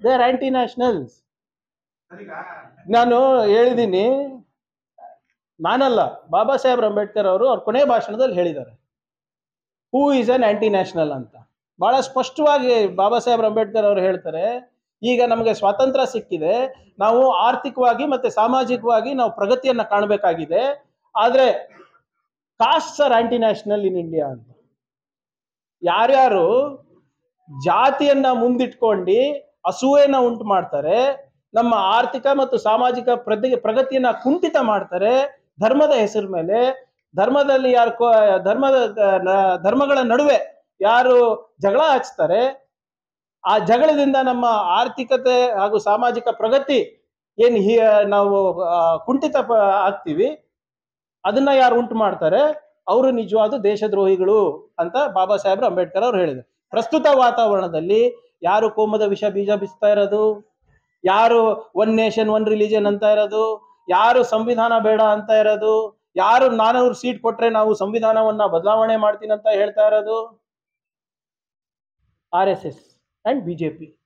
They are aunty nationals. ನಾನು ಹೇಳಿದ್ದೀನಿ, ನಾನಲ್ಲ, ಬಾಬಾ ಸಾಹೇಬ್ ಅಂಬೇಡ್ಕರ್ ಅವರು ಅವ್ರ ಕೊನೆ ಭಾಷಣದಲ್ಲಿ ಹೇಳಿದ್ದಾರೆ who is an aunty national ಅಂತ. ಬಹಳ ಸ್ಪಷ್ಟವಾಗಿ ಬಾಬಾ ಸಾಹೇಬ್ ಅಂಬೇಡ್ಕರ್ ಅವರು ಹೇಳ್ತಾರೆ, ಈಗ ನಮಗೆ ಸ್ವಾತಂತ್ರ್ಯ ಸಿಕ್ಕಿದೆ, ನಾವು ಆರ್ಥಿಕವಾಗಿ ಮತ್ತೆ ಸಾಮಾಜಿಕವಾಗಿ ನಾವು ಪ್ರಗತಿಯನ್ನ ಕಾಣಬೇಕಾಗಿದೆ, ಆದ್ರೆ costs are anti national in India ಅಂತ. ಯಾರ್ಯಾರು ಜಾತಿಯನ್ನ ಮುಂದಿಟ್ಕೊಂಡು ಅಸೂಯೆನ ಉಂಟು ಮಾಡ್ತಾರೆ, ನಮ್ಮ ಆರ್ಥಿಕ ಮತ್ತು ಸಾಮಾಜಿಕ ಪ್ರಗತಿಯನ್ನ ಕುಂಠಿತ ಮಾಡ್ತಾರೆ, ಧರ್ಮದ ಹೆಸರು ಮೇಲೆ, ಧರ್ಮದಲ್ಲಿ ಯಾರು ಧರ್ಮಗಳ ನಡುವೆ ಯಾರು ಜಗಳ ಹಚ್ತಾರೆ, ಆ ಜಗಳದಿಂದ ನಮ್ಮ ಆರ್ಥಿಕತೆ ಹಾಗೂ ಸಾಮಾಜಿಕ ಪ್ರಗತಿ ಏನ್ ನಾವು ಕುಂಠಿತ ಆಗ್ತೀವಿ, ಅದನ್ನ ಯಾರು ಉಂಟು ಮಾಡ್ತಾರೆ ಅವರು ನಿಜವಾದ ದೇಶದ್ರೋಹಿಗಳು ಅಂತ ಬಾಬಾ ಸಾಹೇಬ್ ಅಂಬೇಡ್ಕರ್ ಅವರು ಹೇಳಿದರು. ಪ್ರಸ್ತುತ ವಾತಾವರಣದಲ್ಲಿ ಯಾರು ಕೋಮದ ವಿಷ ಬೀಜ ಬಿಸ್ತಾ ಇರೋದು, ಯಾರು ಒನ್ ನೇಷನ್ ಒನ್ ರಿಲಿಜನ್ ಅಂತ ಇರೋದು, ಯಾರು ಸಂವಿಧಾನ ಬೇಡ ಅಂತ ಇರೋದು, ಯಾರು 400 ಸೀಟ್ ಕೊಟ್ರೆ ನಾವು ಸಂವಿಧಾನವನ್ನ ಬದಲಾವಣೆ ಮಾಡ್ತೀನಿ ಅಂತ ಹೇಳ್ತಾ ಇರೋದು, RSS ಅಂಡ್ ಬಿಜೆಪಿ.